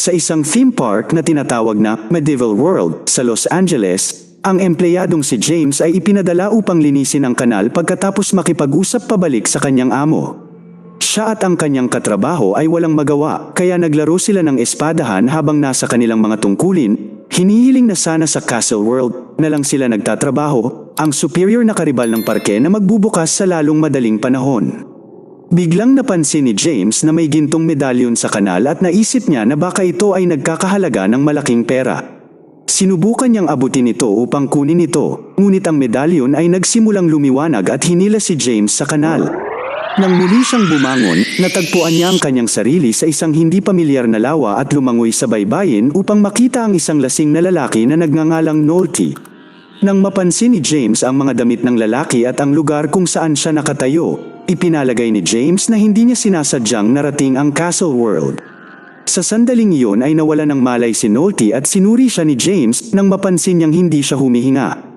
Sa isang theme park na tinatawag na Medieval World sa Los Angeles, ang empleyadong si James ay ipinadala upang linisin ang kanal pagkatapos makipag-usap pabalik sa kanyang amo. Siya at ang kanyang katrabaho ay walang magawa, kaya naglaro sila ng espadahan habang nasa kanilang mga tungkulin. Hinihiling na sana sa Castle World na lang sila nagtatrabaho, ang superior na karibal ng parke na magbubukas sa lalong madaling panahon. Biglang napansin ni James na may gintong medalyon sa kanal at naisip niya na baka ito ay nagkakahalaga ng malaking pera. Sinubukan niyang abutin ito upang kunin ito, ngunit ang medalyon ay nagsimulang lumiwanag at hinila si James sa kanal. Nang muli siyang bumangon, natagpuan niya ang kanyang sarili sa isang hindi pamilyar na lawa at lumangoy sa baybayin upang makita ang isang lasing na lalaki na nagngangalang Nolte. Nang mapansin ni James ang mga damit ng lalaki at ang lugar kung saan siya nakatayo, ipinalagay ni James na hindi niya sinasadyang narating ang Castle World. Sa sandaling iyon ay nawala ng malay si Nolte at sinuri siya ni James nang mapansin niyang hindi siya humihinga.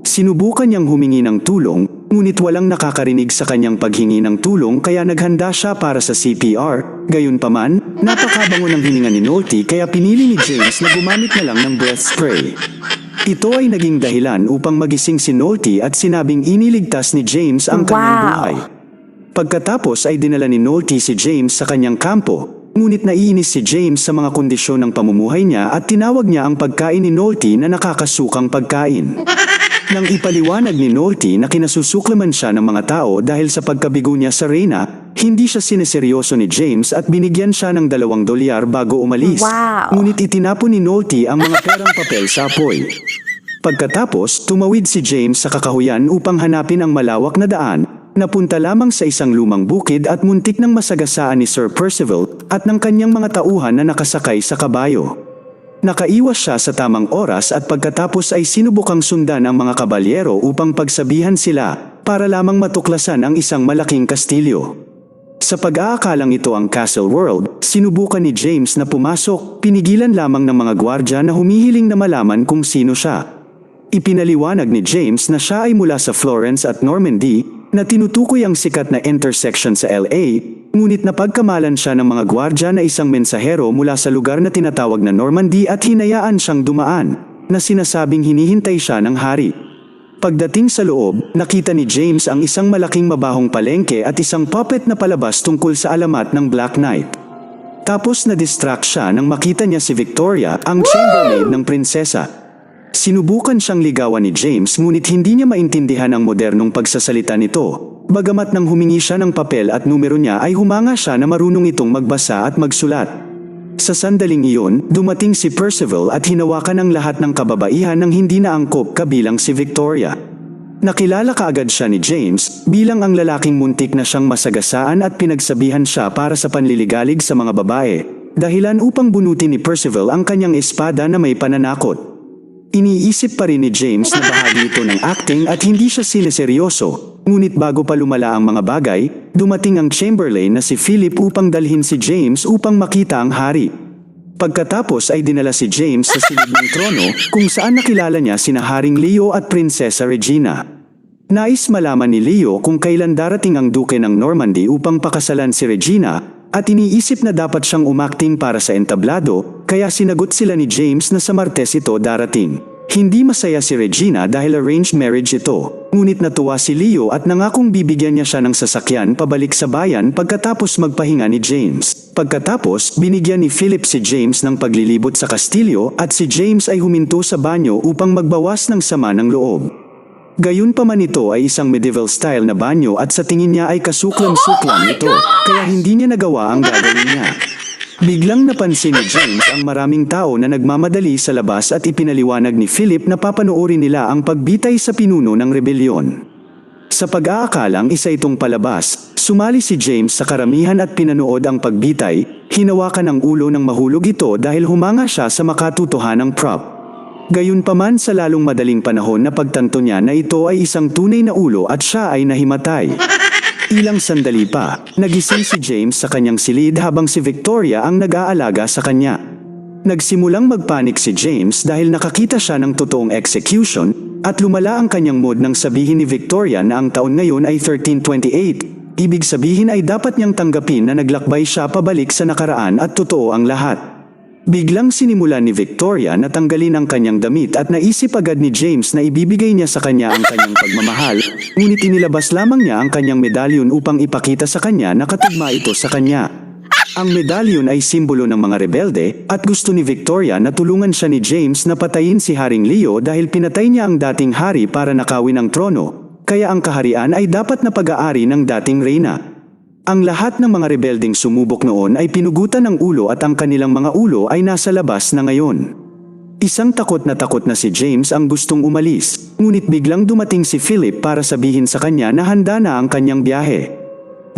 Sinubukan niyang humingi ng tulong, ngunit walang nakakarinig sa kanyang paghingi ng tulong kaya naghanda siya para sa CPR. Gayunpaman, napakabango ng hininga ni Nolte kaya pinili ni James na gumamit na lang ng breath spray. Ito ay naging dahilan upang magising si Nolte at sinabing iniligtas ni James ang kanyang buhay. Pagkatapos ay dinala ni Nolte si James sa kanyang kampo, ngunit naiinis si James sa mga kondisyon ng pamumuhay niya at tinawag niya ang pagkain ni Nolte na nakakasukang pagkain. Nang ipaliwanag ni Nolte na kinasusuklaman siya ng mga tao dahil sa pagkabigo niya sa reyna, hindi siya sineseryoso ni James at binigyan siya ng $2 bago umalis. Ngunit itinapon ni Nolte ang mga perang papel sa apoy. Pagkatapos, tumawid si James sa kakahuyan upang hanapin ang malawak na daan, napunta lamang sa isang lumang bukid at muntik ng masagasaan ni Sir Percival at ng kanyang mga tauhan na nakasakay sa kabayo. Nakaiwas siya sa tamang oras at pagkatapos ay sinubukang sundan ang mga kabalyero upang pagsabihan sila para lamang matuklasan ang isang malaking kastilyo. Sa pag-aakalang ito ang Castle World, sinubukan ni James na pumasok, pinigilan lamang ng mga gwardya na humihiling na malaman kung sino siya. Ipinaliwanag ni James na siya ay mula sa Florence at Normandy, na tinutukoy ang sikat na intersection sa LA, ngunit napagkamalan siya ng mga gwardya na isang mensahero mula sa lugar na tinatawag na Normandy at hinayaan siyang dumaan, na sinasabing hinihintay siya ng hari. Pagdating sa loob, nakita ni James ang isang malaking mabahong palengke at isang puppet na palabas tungkol sa alamat ng Black Knight. Tapos na-distract siya nang makita niya si Victoria, ang chambermaid ng prinsesa. Sinubukan siyang ligawan ni James ngunit hindi niya maintindihan ang modernong pagsasalita nito. Bagamat nang humingi siya ng papel at numero niya ay humanga siya na marunong itong magbasa at magsulat. Sa sandaling iyon, dumating si Percival at hinawakan ang lahat ng kababaihan ng hindi naangkop kabilang si Victoria. Nakilala kaagad siya ni James bilang ang lalaking muntik na siyang masagasaan at pinagsabihan siya para sa panliligalig sa mga babae, dahilan upang bunutin ni Percival ang kanyang espada na may pananakot. Iniisip pa rin ni James na bahagi ito ng acting at hindi siya sineseryoso, ngunit bago pa lumala ang mga bagay, dumating ang Chamberlain na si Philip upang dalhin si James upang makita ang hari. Pagkatapos ay dinala si James sa silid ng trono kung saan nakilala niya sina Haring Leo at Prinsesa Regina. Nais malaman ni Leo kung kailan darating ang Duke ng Normandy upang pakasalan si Regina, at iniisip na dapat siyang umakting para sa entablado, kaya sinagot sila ni James na sa Martes ito darating. Hindi masaya si Regina dahil arranged marriage ito, ngunit natuwa si Leo at nangakong bibigyan niya siya ng sasakyan pabalik sa bayan pagkatapos magpahinga ni James. Pagkatapos, binigyan ni Philip si James ng paglilibot sa kastilyo at si James ay huminto sa banyo upang magbawas ng sama ng loob. Gayunpaman ito ay isang medieval style na banyo at sa tingin niya ay kasuklam-suklam ito, kaya hindi niya nagawa ang gagawin niya. Biglang napansin ni James ang maraming tao na nagmamadali sa labas at ipinaliwanag ni Philip na papanoorin nila ang pagbitay sa pinuno ng rebelyon. Sa pag-aakalang isa itong palabas, sumali si James sa karamihan at pinanood ang pagbitay, hinawakan ang ulo ng mahulog ito dahil humanga siya sa makatutuhanang prop. Gayunpaman sa lalong madaling panahon na pagtanto niya na ito ay isang tunay na ulo at siya ay nahimatay. Ilang sandali pa, nagising si James sa kanyang silid habang si Victoria ang nag-aalaga sa kanya. Nagsimulang magpanik si James dahil nakakita siya ng totoong execution at lumala ang kanyang mood nang sabihin ni Victoria na ang taon ngayon ay 1328. Ibig sabihin ay dapat niyang tanggapin na naglakbay siya pabalik sa nakaraan at totoo ang lahat. Biglang sinimulan ni Victoria na tanggalin ang kanyang damit at naisip agad ni James na ibibigay niya sa kanya ang kanyang pagmamahal, ngunit inilabas lamang niya ang kanyang medalyon upang ipakita sa kanya na katugma ito sa kanya. Ang medalyon ay simbolo ng mga rebelde at gusto ni Victoria na tulungan siya ni James na patayin si Haring Leo dahil pinatay niya ang dating hari para nakawin ang trono, kaya ang kaharian ay dapat na pag-aari ng dating reyna. Ang lahat ng mga rebeldeng sumubok noon ay pinugutan ng ulo at ang kanilang mga ulo ay nasa labas na ngayon. Isang takot na si James ang gustong umalis, ngunit biglang dumating si Philip para sabihin sa kanya na handa na ang kanyang biyahe.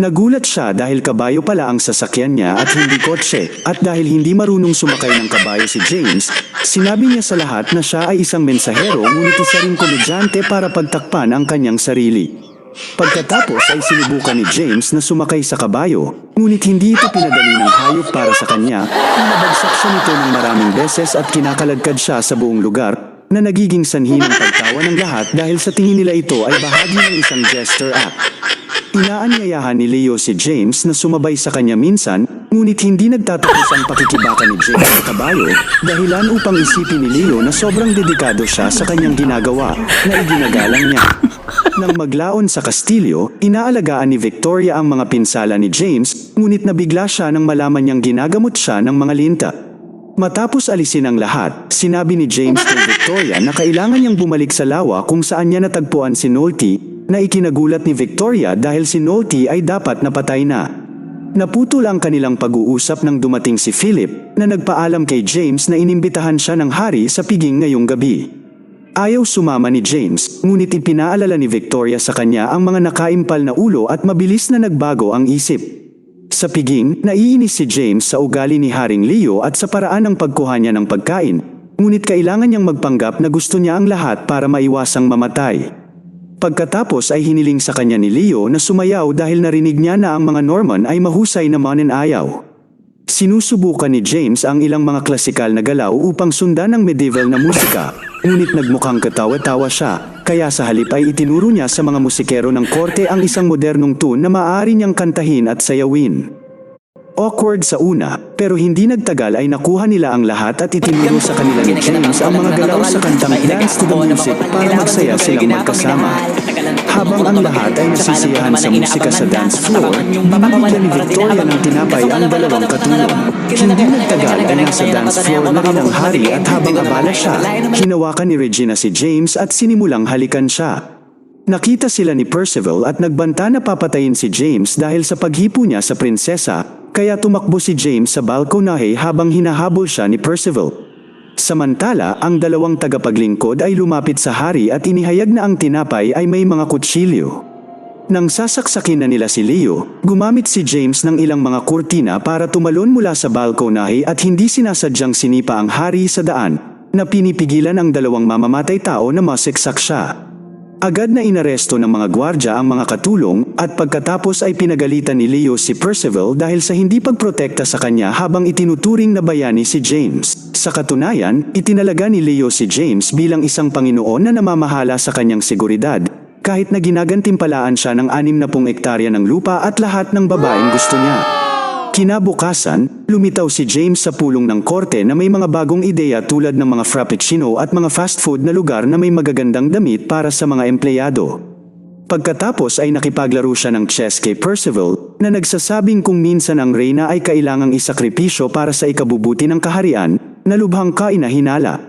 Nagulat siya dahil kabayo pala ang sasakyan niya at hindi kotse, at dahil hindi marunong sumakay ng kabayo si James, sinabi niya sa lahat na siya ay isang mensahero ngunit isa ring komedyante para pagtakpan ang kanyang sarili. Pagkatapos ay sinubukan ni James na sumakay sa kabayo, ngunit hindi ito pinadali ng hayop para sa kanya, nabagsak siya nito ng maraming beses at kinakaladkad siya sa buong lugar, na nagiging sanhi ng pagtawa ng lahat dahil sa tingin nila ito ay bahagi ng isang jester act. Inaanyayahan ni Leo si James na sumabay sa kanya minsan, ngunit hindi nagtatapos ang pakikibaka ni James sa kabayo, dahilan upang isipin ni Leo na sobrang dedikado siya sa kanyang ginagawa, na iginagalang niya. Nang maglaon sa kastilyo, inaalagaan ni Victoria ang mga pinsala ni James, ngunit nabigla siya nang malaman niyang ginagamot siya ng mga linta. Matapos alisin ang lahat, sinabi ni James kay Victoria na kailangan niyang bumalik sa lawa kung saan niya natagpuan si Nolte, na ikinagulat ni Victoria dahil si Nolte ay dapat napatay na. Naputol ang kanilang pag-uusap nang dumating si Philip, na nagpaalam kay James na inimbitahan siya ng hari sa piging ngayong gabi. Ayaw sumama ni James, ngunit ipinaalala ni Victoria sa kanya ang mga nakaimpal na ulo at mabilis na nagbago ang isip. Sa piging, naiinis si James sa ugali ni Haring Leo at sa paraan ng pagkuha niya ng pagkain, ngunit kailangan niyang magpanggap na gusto niya ang lahat para maiwasang mamatay. Pagkatapos ay hiniling sa kanya ni Leo na sumayaw dahil narinig niya na ang mga Norman ay mahusay na mananayaw. Sinusubukan ni James ang ilang mga klasikal na galaw upang sundan ang medieval na musika, ngunit nagmukhang katawa-tawa siya, kaya sa halip ay itinuro niya sa mga musikero ng korte ang isang modernong tune na maaari niyang kantahin at sayawin. Awkward sa una, pero hindi nagtagal ay nakuha nila ang lahat at itinuro sa kanila ni James ang mga galaw sa kantang Dance to the Music para magsaya silang magkasama. Habang ang lahat ay nasisiyahan sa musika sa dance floor, binibigyan ni Victoria ng tinapay ang dalawang katulong. Hindi nagtagal ay nasa dance floor na rin ang hari at habang abala siya, hinawakan ni Regina si James at sinimulang halikan siya. Nakita sila ni Percival at nagbanta na papatayin si James dahil sa paghipo niya sa prinsesa, kaya tumakbo si James sa balkonahe habang hinahabol siya ni Percival. Samantala, ang dalawang tagapaglingkod ay lumapit sa hari at inihayag na ang tinapay ay may mga kutsilyo. Nang sasaksakin na nila si Leo, gumamit si James ng ilang mga kurtina para tumalon mula sa balkonahe at hindi sinasadyang sinipa ang hari sa daan, na pinipigilan ang dalawang mamamatay tao na masiksak siya. Agad na inaresto ng mga gwardya ang mga katulong at pagkatapos ay pinagalitan ni Leo si Percival dahil sa hindi pagprotekta sa kanya habang itinuturing na bayani si James. Sa katunayan, itinalaga ni Leo si James bilang isang Panginoon na namamahala sa kanyang seguridad, kahit na ginagantimpalaan siya ng 60 hektarya ng lupa at lahat ng babaeng gusto niya. Kinabukasan, lumitaw si James sa pulong ng korte na may mga bagong ideya tulad ng mga frappuccino at mga fast food na lugar na may magagandang damit para sa mga empleyado. Pagkatapos ay nakipaglaro siya ng chess kay Percival na nagsasabing kung minsan ang reyna ay kailangang isakripisyo para sa ikabubuti ng kaharian, na lubhang kainahinala.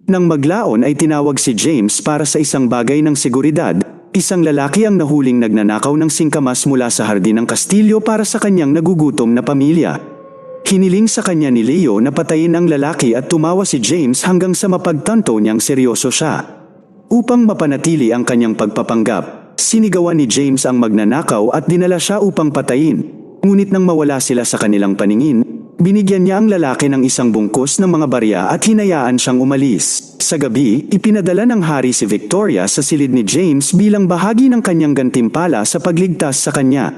Nang maglaon ay tinawag si James para sa isang bagay ng seguridad. Isang lalaki ang nahuling nagnanakaw ng singkamas mula sa hardin ng kastilyo para sa kanyang nagugutom na pamilya. Hiniling sa kanya ni Leo na patayin ang lalaki at tumawa si James hanggang sa mapagtanto niyang seryoso siya. Upang mapanatili ang kanyang pagpapanggap, sinigawan ni James ang magnanakaw at dinala siya upang patayin. Ngunit nang mawala sila sa kanilang paningin, binigyan niya ang lalaki ng isang bungkus ng mga barya at hinayaan siyang umalis. Sa gabi, ipinadala ng hari si Victoria sa silid ni James bilang bahagi ng kanyang gantimpala sa pagligtas sa kanya.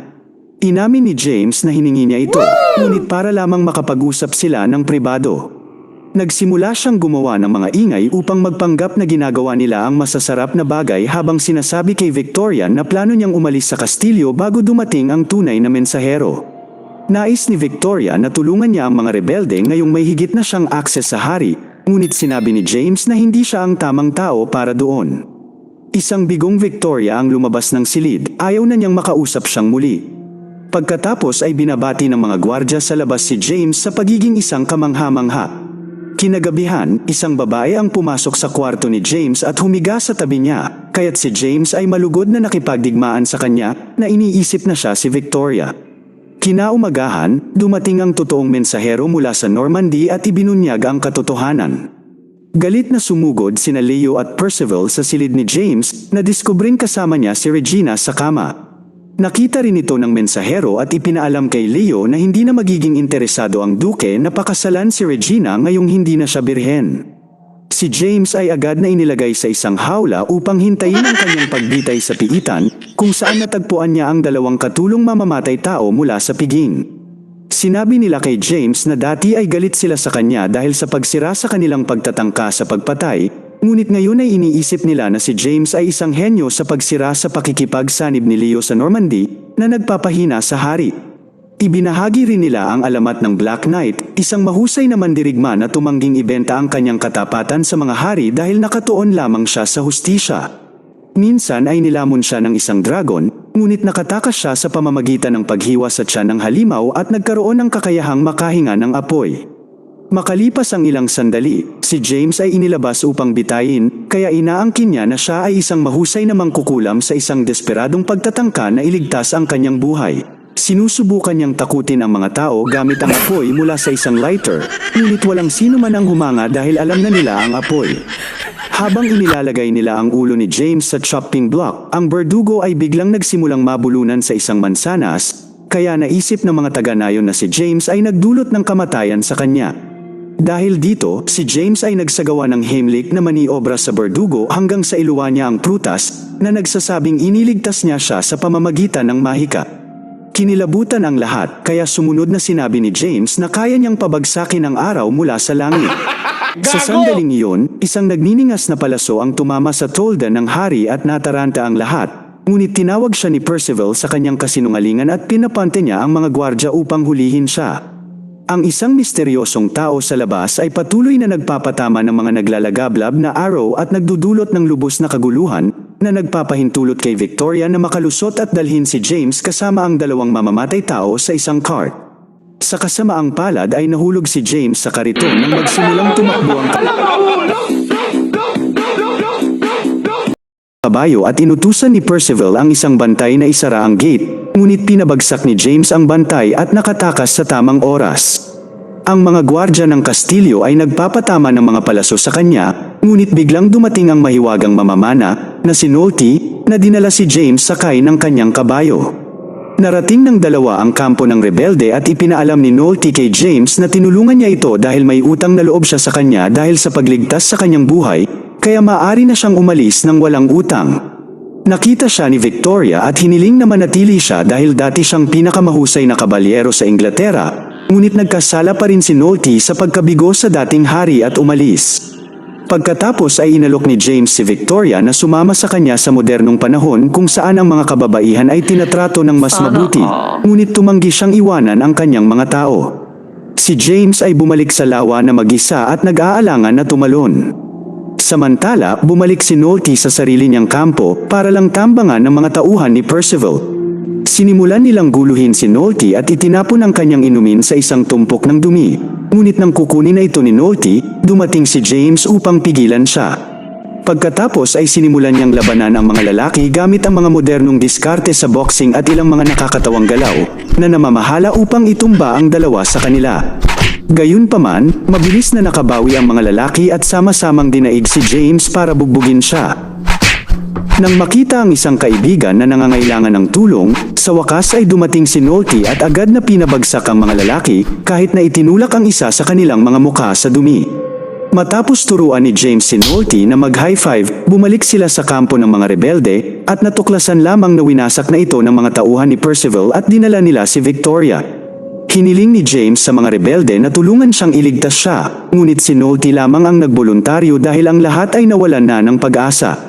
Inamin ni James na hiningi niya ito, ngunit para lamang makapag-usap sila ng pribado. Nagsimula siyang gumawa ng mga ingay upang magpanggap na ginagawa nila ang masasarap na bagay habang sinasabi kay Victoria na plano niyang umalis sa kastilyo bago dumating ang tunay na mensahero. Nais ni Victoria na tulungan niya ang mga rebelde ngayong may higit na siyang akses sa hari, ngunit sinabi ni James na hindi siya ang tamang tao para doon. Isang bigong Victoria ang lumabas ng silid, ayaw na niyang makausap siyang muli. Pagkatapos ay binabati ng mga gwardya sa labas si James sa pagiging isang kamangha-mangha. Kinagabihan, isang babae ang pumasok sa kwarto ni James at humiga sa tabi niya, kaya't si James ay malugod na nakipagdigmaan sa kanya na iniisip na siya si Victoria. Kinaumagahan, dumating ang totoong mensahero mula sa Normandy at ibinunyag ang katotohanan. Galit na sumugod sina Leo at Percival sa silid ni James na diskubring kasama niya si Regina sa kama. Nakita rin ito ng mensahero at ipinaalam kay Leo na hindi na magiging interesado ang duke na pakasalan si Regina ngayong hindi na siya birhen. Si James ay agad na inilagay sa isang hawla upang hintayin ang kanyang pagbitay sa piitan, kung saan natagpuan niya ang dalawang katulong mamamatay tao mula sa piging. Sinabi nila kay James na dati ay galit sila sa kanya dahil sa pagsira sa kanilang pagtatangka sa pagpatay, ngunit ngayon ay iniisip nila na si James ay isang henyo sa pagsira sa pakikipagsanib ni Leo sa Normandy na nagpapahina sa hari. Ibinahagi rin nila ang alamat ng Black Knight, isang mahusay na mandirigma na tumangging ibenta ang kanyang katapatan sa mga hari dahil nakatuon lamang siya sa hustisya. Minsan ay nilamon siya ng isang dragon, ngunit nakatakas siya sa pamamagitan ng paghiwa sa tiyan ng halimaw at nagkaroon ng kakayahang makahinga ng apoy. Makalipas ang ilang sandali, si James ay inilabas upang bitayin, kaya inaangkin niya na siya ay isang mahusay na mangkukulam sa isang desperadong pagtatangka na iligtas ang kanyang buhay. Sinusubukan niyang takutin ang mga tao gamit ang apoy mula sa isang lighter, ngunit walang sino man ang humanga dahil alam na nila ang apoy. Habang inilalagay nila ang ulo ni James sa chopping block, ang berdugo ay biglang nagsimulang mabulunan sa isang mansanas, kaya naisip ng mga taga-nayon na si James ay nagdulot ng kamatayan sa kanya. Dahil dito, si James ay nagsagawa ng Heimlich na maniobra sa berdugo hanggang sa iluwa niya ang prutas, na nagsasabing iniligtas niya siya sa pamamagitan ng mahika. Kinilabutan ang lahat, kaya sumunod na sinabi ni James na kaya niyang pabagsakin ang araw mula sa langit. Sa sandaling iyon, isang nagniningas na palaso ang tumama sa tolda ng hari at nataranta ang lahat, ngunit tinawag siya ni Percival sa kanyang kasinungalingan at pinapante niya ang mga gwardya upang hulihin siya. Ang isang misteryosong tao sa labas ay patuloy na nagpapatama ng mga naglalagablab na arrow at nagdudulot ng lubos na kaguluhan na nagpapahintulot kay Victoria na makalusot at dalhin si James kasama ang dalawang mamamatay tao sa isang cart. Sa kasamaang palad ay nahulog si James sa kariton nang magsimulang tumakbo ang kabayo at inutusan ni Percival ang isang bantay na isara ang gate, ngunit pinabagsak ni James ang bantay at nakatakas sa tamang oras. Ang mga gwardya ng Kastilyo ay nagpapatama ng mga palaso sa kanya, ngunit biglang dumating ang mahiwagang mamamana na si Nolte na dinala si James sakay ng kanyang kabayo. Narating ng dalawa ang kampo ng rebelde at ipinaalam ni Nolte kay James na tinulungan niya ito dahil may utang na loob siya sa kanya dahil sa pagligtas sa kanyang buhay, kaya maaari na siyang umalis ng walang utang. Nakita siya ni Victoria at hiniling na manatili siya dahil dati siyang pinakamahusay na kabalyero sa Inglaterra, ngunit nagkasala pa rin si Nolte sa pagkabigo sa dating hari at umalis. Pagkatapos ay inalok ni James si Victoria na sumama sa kanya sa modernong panahon kung saan ang mga kababaihan ay tinatrato ng mas mabuti, ngunit tumanggi siyang iwanan ang kanyang mga tao. Si James ay bumalik sa lawa na mag-isa at nag-aalangan na tumalon. Samantala, bumalik si Nolte sa sarili niyang kampo para lang tambangan ng mga tauhan ni Percival. Sinimulan nilang guluhin si Nolte at itinapon ang kanyang inumin sa isang tumpok ng dumi. Ngunit nang kukunin na ito ni Nolte, dumating si James upang pigilan siya. Pagkatapos ay sinimulan niyang labanan ang mga lalaki gamit ang mga modernong diskarte sa boxing at ilang mga nakakatawang galaw na namamahala upang itumba ang dalawa sa kanila. Gayunpaman, mabilis na nakabawi ang mga lalaki at sama-samang dinaig si James para bugbugin siya. Nang makita ang isang kaibigan na nangangailangan ng tulong, sa wakas ay dumating si Nolte at agad na pinabagsak ang mga lalaki kahit na itinulak ang isa sa kanilang mga mukha sa dumi. Matapos turuan ni James si Nolte na mag-high five, bumalik sila sa kampo ng mga rebelde at natuklasan lamang na winasak na ito ng mga tauhan ni Percival at dinala nila si Victoria. Hiniling ni James sa mga rebelde na tulungan siyang iligtas siya, ngunit si Nolte lamang ang nagboluntaryo dahil ang lahat ay nawalan na ng pag-asa.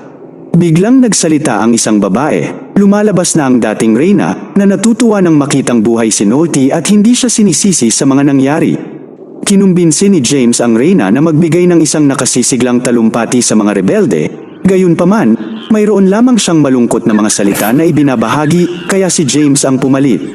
Biglang nagsalita ang isang babae. Lumalabas na ang dating reyna na natutuwa nang makitang buhay si Nolte at hindi siya sinisisi sa mga nangyari. Kinumbinsi ni James ang reyna na magbigay ng isang nakasisiglang talumpati sa mga rebelde. Gayunpaman, mayroon lamang siyang malungkot na mga salita na ibinabahagi kaya si James ang pumalit.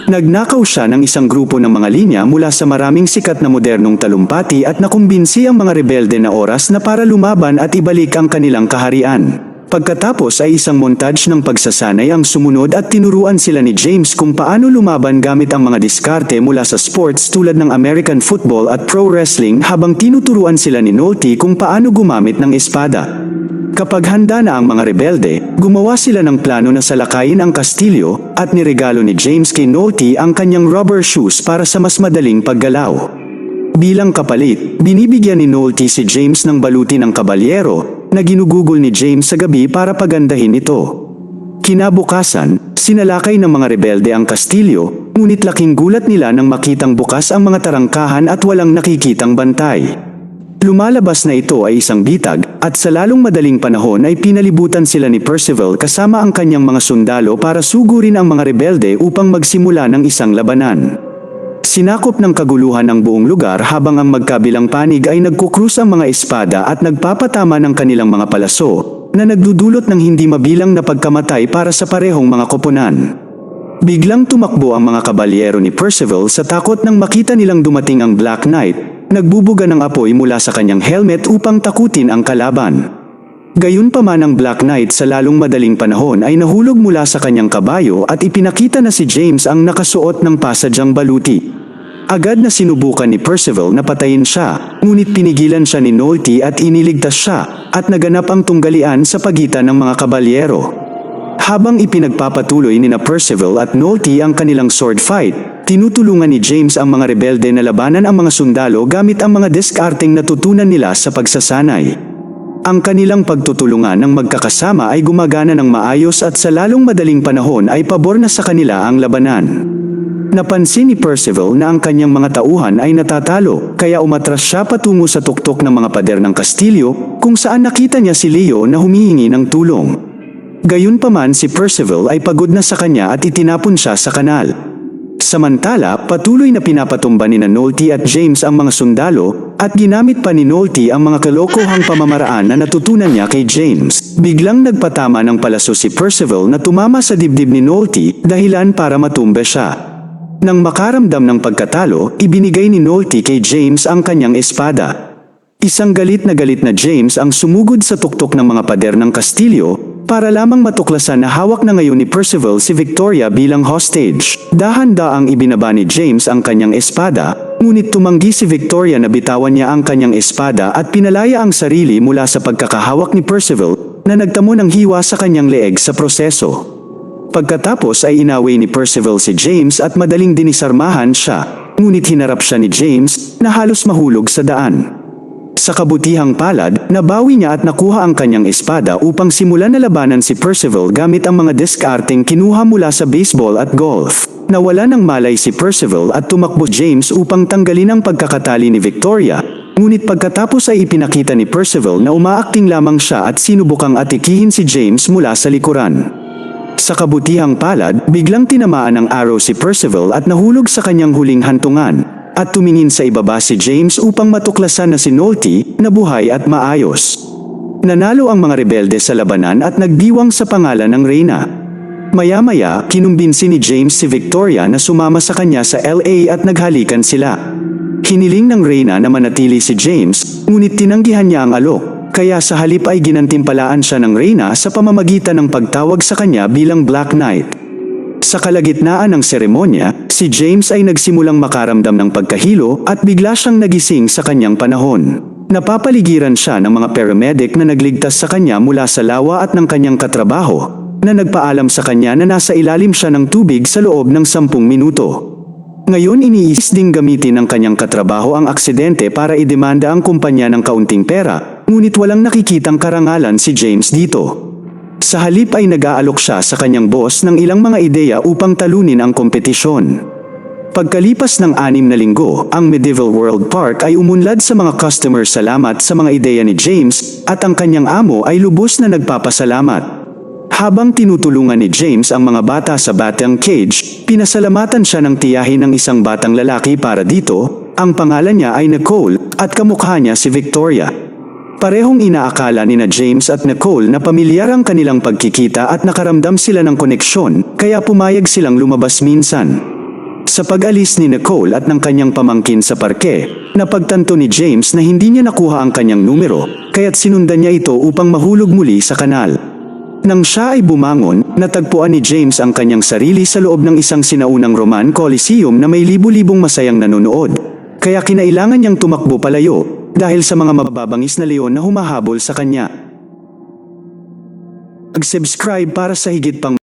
Nagnakaw siya ng isang grupo ng mga linya mula sa maraming sikat na modernong talumpati at nakumbinsi ang mga rebelde na oras na para lumaban at ibalik ang kanilang kaharian. Pagkatapos ay isang montage ng pagsasanay ang sumunod at tinuruan sila ni James kung paano lumaban gamit ang mga diskarte mula sa sports tulad ng American football at pro wrestling habang tinuturuan sila ni Nolte kung paano gumamit ng espada. Kapag handa na ang mga rebelde, gumawa sila ng plano na salakayin ang kastilyo at niregalo ni James kay Nolte ang kanyang rubber shoes para sa mas madaling paggalaw. Bilang kapalit, binibigyan ni Nolte si James ng baluti ng kabalyero na ginugugol ni James sa gabi para pagandahin ito. Kinabukasan, sinalakay ng mga rebelde ang kastilyo, ngunit laking gulat nila nang makitang bukas ang mga tarangkahan at walang nakikitang bantay. Lumalabas na ito ay isang bitag at sa lalong madaling panahon ay pinalibutan sila ni Percival kasama ang kanyang mga sundalo para sugurin ang mga rebelde upang magsimula ng isang labanan. Sinakop ng kaguluhan ang buong lugar habang ang magkabilang panig ay nagkukrus ang mga espada at nagpapatama ng kanilang mga palaso na nagdudulot ng hindi mabilang na pagkamatay para sa parehong mga koponan. Biglang tumakbo ang mga kabalyero ni Percival sa takot nang makita nilang dumating ang Black Knight, nagbubuga ng apoy mula sa kanyang helmet upang takutin ang kalaban. Gayunpaman ang Black Knight sa lalong madaling panahon ay nahulog mula sa kanyang kabayo at ipinakita na si James ang nakasuot ng pasadyang baluti. Agad na sinubukan ni Percival na patayin siya, ngunit pinigilan siya ni Nolte at iniligtas siya, at naganap ang tunggalian sa pagitan ng mga kabalyero. Habang ipinagpapatuloy ni Percival at Nolte ang kanilang sword fight, tinutulungan ni James ang mga rebelde na labanan ang mga sundalo gamit ang mga diskarteng natutunan nila sa pagsasanay. Ang kanilang pagtutulungan ng magkakasama ay gumagana ng maayos at sa lalong madaling panahon ay pabor na sa kanila ang labanan. Napansin ni Percival na ang kanyang mga tauhan ay natatalo, kaya umatras siya patungo sa tuktok ng mga pader ng kastilyo, kung saan nakita niya si Leo na humihingi ng tulong. Gayunpaman si Percival ay pagod na sa kanya at itinapon siya sa kanal. Samantala, patuloy na pinapatumba ni Nolte at James ang mga sundalo, at ginamit pa ni Nolte ang mga kalokohang pamamaraan na natutunan niya kay James. Biglang nagpatama ng palaso si Percival na tumama sa dibdib ni Nolte, dahilan para matumba siya. Nang makaramdam ng pagkatalo, ibinigay ni Nolte kay James ang kanyang espada. Isang galit na James ang sumugod sa tuktok ng mga pader ng kastilyo, para lamang matuklasan na hawak na ngayon ni Percival si Victoria bilang hostage. Dahan-daang ibinaba ni James ang kanyang espada, ngunit tumanggi si Victoria na bitawan niya ang kanyang espada at pinalaya ang sarili mula sa pagkakahawak ni Percival na nagtamo ng hiwa sa kanyang leeg sa proseso. Pagkatapos ay inaway ni Percival si James at madaling dinisarmahan siya, ngunit hinarap siya ni James na halos mahulog sa daan. Sa kabutihang palad, nabawi niya at nakuha ang kanyang espada upang simulan na labanan si Percival gamit ang mga diskarteng kinuha mula sa baseball at golf. Nawala ng malay si Percival at tumakbo James upang tanggalin ang pagkakatali ni Victoria, ngunit pagkatapos ay ipinakita ni Percival na umaakting lamang siya at sinubukang atikihin si James mula sa likuran. Sa kabutihang palad, biglang tinamaan ng arrow si Percival at nahulog sa kanyang huling hantungan, at tumingin sa ibaba si James upang matuklasan na si Nolte na buhay at maayos. Nanalo ang mga rebelde sa labanan at nagdiwang sa pangalan ng reyna. Maya-maya, kinumbinsi ni James si Victoria na sumama sa kanya sa LA at naghalikan sila. Hiniling ng reyna na manatili si James, ngunit tinanggihan niya ang alok, kaya sa halip ay ginantimpalaan siya ng reyna sa pamamagitan ng pagtawag sa kanya bilang Black Knight. Sa kalagitnaan ng seremonya, si James ay nagsimulang makaramdam ng pagkahilo at bigla siyang nagising sa kanyang panahon. Napapaligiran siya ng mga paramedic na nagligtas sa kanya mula sa lawa at ng kanyang katrabaho, na nagpaalam sa kanya na nasa ilalim siya ng tubig sa loob ng 10 minuto. Ngayon iniisip ding gamitin ng kanyang katrabaho ang aksidente para idemanda ang kumpanya ng kaunting pera, ngunit walang nakikitang karangalan si James dito. Sa halip ay nag-aalok siya sa kanyang boss ng ilang mga ideya upang talunin ang kompetisyon. Pagkalipas ng 6 na linggo, ang Medieval World Park ay umunlad sa mga customer salamat sa mga ideya ni James at ang kanyang amo ay lubos na nagpapasalamat. Habang tinutulungan ni James ang mga bata sa batang cage, pinasalamatan siya ng tiyahin ng isang batang lalaki para dito. Ang pangalan niya ay Nicole at kamukha niya si Victoria. Parehong inaakala ni na James at Nicole na pamilyar ang kanilang pagkikita at nakaramdam sila ng koneksyon, kaya pumayag silang lumabas minsan. Sa pag-alis ni Nicole at ng kanyang pamangkin sa parke, napagtanto ni James na hindi niya nakuha ang kanyang numero, kaya't sinundan niya ito upang mahulog muli sa kanal. Nang siya ay bumangon, natagpuan ni James ang kanyang sarili sa loob ng isang sinaunang Roman Coliseum na may libu-libong masayang nanonood. Kaya kinailangan niyang tumakbo palayo, dahil sa mga mababangis na leon na humahabol sa kanya. Mag-subscribe para sa higit pang